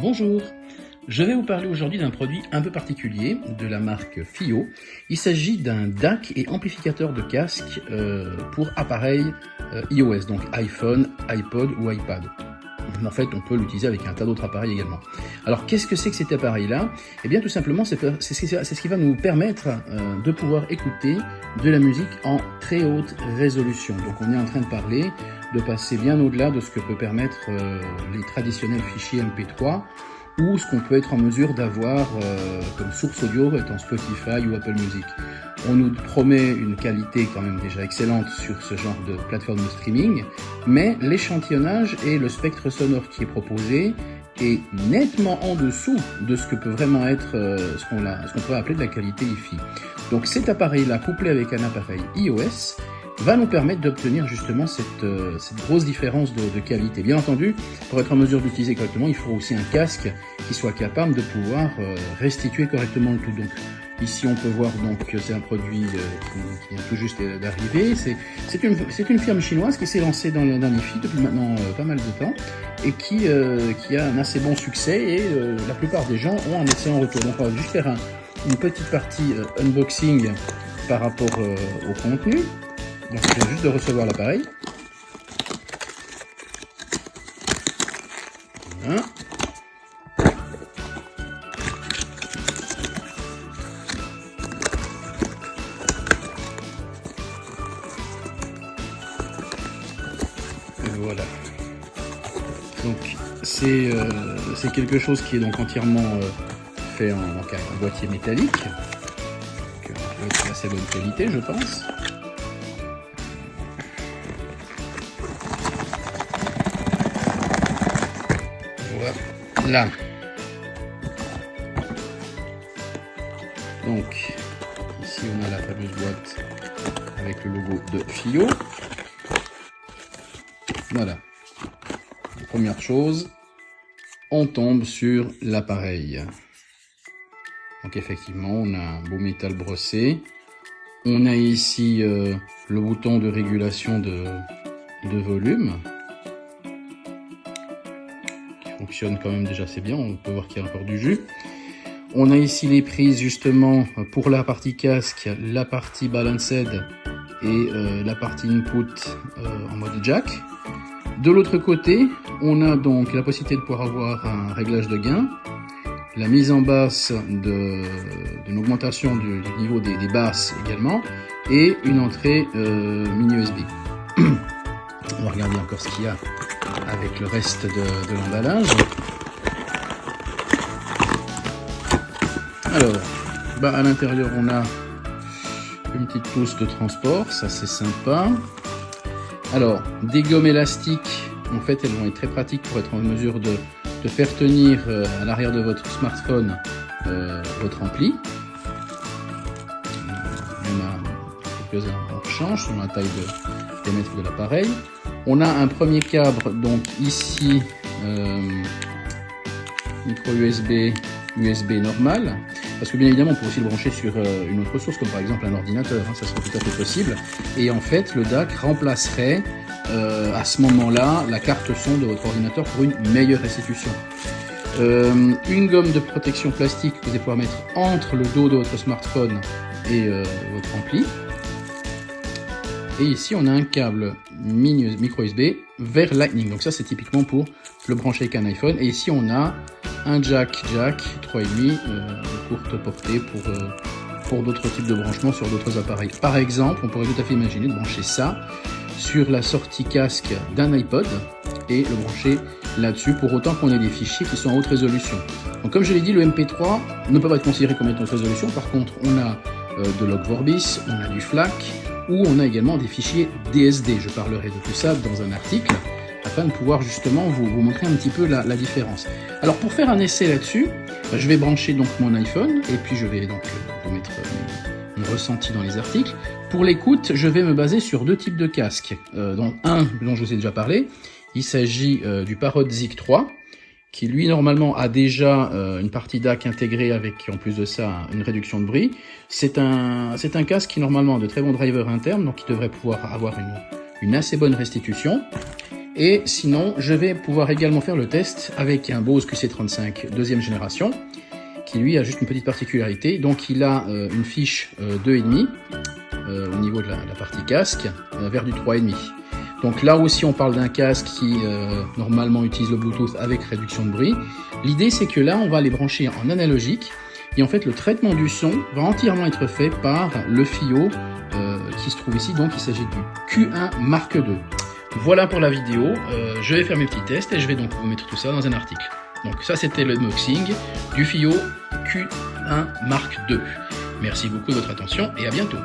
Bonjour, je vais vous parler aujourd'hui d'un produit un peu particulier de la marque FiiO. Il s'agit d'un DAC et amplificateur de casque pour appareils iOS, donc iPhone, iPod ou iPad. En fait, on peut l'utiliser avec un tas d'autres appareils également. Alors, qu'est-ce que c'est que cet appareil-là? Eh bien, tout simplement, c'est ce qui va nous permettre de pouvoir écouter de la musique en très haute résolution. Donc, on est en train de parler de passer bien au-delà de ce que peut permettre les traditionnels fichiers MP3 ou ce qu'on peut être en mesure d'avoir comme source audio étant Spotify ou Apple Music. On nous promet une qualité quand même déjà excellente sur ce genre de plateforme de streaming, mais l'échantillonnage et le spectre sonore qui est proposé est nettement en dessous de ce que peut vraiment être ce qu'on pourrait appeler de la qualité hi-fi. Donc cet appareil-là, couplé avec un appareil iOS, va nous permettre d'obtenir justement cette grosse différence de qualité. Bien entendu, pour être en mesure d'utiliser correctement, il faut aussi un casque qui soit capable de pouvoir restituer correctement le tout. Donc ici on peut voir donc que c'est un produit qui vient tout juste d'arriver. C'est une firme chinoise qui s'est lancée dans l'hi-fi depuis maintenant pas mal de temps et qui a un assez bon succès et la plupart des gens ont un excellent retour. Donc on va juste faire une petite partie unboxing par rapport au contenu. Donc je viens juste de recevoir l'appareil. Voilà. Et voilà. Donc c'est quelque chose qui est donc entièrement fait en boîtier métallique. Donc, de assez bonne qualité, je pense. Voilà. Donc, ici on a la fameuse boîte avec le logo de FiiO. Voilà. Première chose, on tombe sur l'appareil. Donc effectivement, on a un beau métal brossé. On a ici le bouton de régulation de volume. Fonctionne quand même déjà assez bien, on peut voir qu'il y a encore du jus. On a ici les prises justement pour la partie casque, la partie balanced et la partie input en mode jack. De l'autre côté, on a donc la possibilité de pouvoir avoir un réglage de gain, la mise en basse d'une augmentation du niveau des basses également, et une entrée mini USB. On va regarder encore ce qu'il y a avec le reste de l'emballage. Alors, à l'intérieur on a une petite trousse de transport, ça c'est sympa. Alors, des gommes élastiques, en fait elles vont être très pratiques pour être en mesure de faire tenir à l'arrière de votre smartphone votre ampli. Il y en a quelques-uns en rechange selon la taille de diamètre de l'appareil. On a un premier câble, donc ici, micro USB normal, parce que bien évidemment on peut aussi le brancher sur une autre source, comme par exemple un ordinateur, ça serait tout à fait possible. Et en fait, le DAC remplacerait à ce moment-là la carte son de votre ordinateur pour une meilleure restitution. Une gomme de protection plastique que vous allez pouvoir mettre entre le dos de votre smartphone et votre ampli. Et ici, on a un câble micro USB vers Lightning. Donc ça, c'est typiquement pour le brancher avec un iPhone. Et ici, on a un jack 3,5 de courte portée pour d'autres types de branchements sur d'autres appareils. Par exemple, on pourrait tout à fait imaginer de brancher ça sur la sortie casque d'un iPod et le brancher là-dessus pour autant qu'on ait des fichiers qui sont en haute résolution. Donc comme je l'ai dit, le MP3 ne peut pas être considéré comme étant haute résolution. Par contre, on a de Log Vorbis, on a du FLAC, ou on a également des fichiers DSD. Je parlerai de tout ça dans un article, afin de pouvoir justement vous montrer un petit peu la différence. Alors pour faire un essai là-dessus, je vais brancher donc mon iPhone, et puis je vais donc vous mettre mon ressenti dans les articles. Pour l'écoute, je vais me baser sur deux types de casques. Donc un dont je vous ai déjà parlé, il s'agit du Parrot Zik 3, qui lui normalement a déjà une partie DAC intégrée avec en plus de ça une réduction de bruit. C'est un casque qui normalement a de très bons drivers internes, donc qui devrait pouvoir avoir une assez bonne restitution. Et sinon, je vais pouvoir également faire le test avec un Bose QC35 deuxième génération, qui lui a juste une petite particularité. Donc il a une fiche 2,5 au niveau de la partie casque, vers du 3,5. Donc là aussi on parle d'un casque qui normalement utilise le Bluetooth avec réduction de bruit. L'idée c'est que là on va les brancher en analogique et en fait le traitement du son va entièrement être fait par le FiiO qui se trouve ici. Donc il s'agit du Q1 Mark II. Voilà pour la vidéo, je vais faire mes petits tests et je vais donc vous mettre tout ça dans un article. Donc ça c'était le unboxing du FiiO Q1 Mark II. Merci beaucoup de votre attention et à bientôt.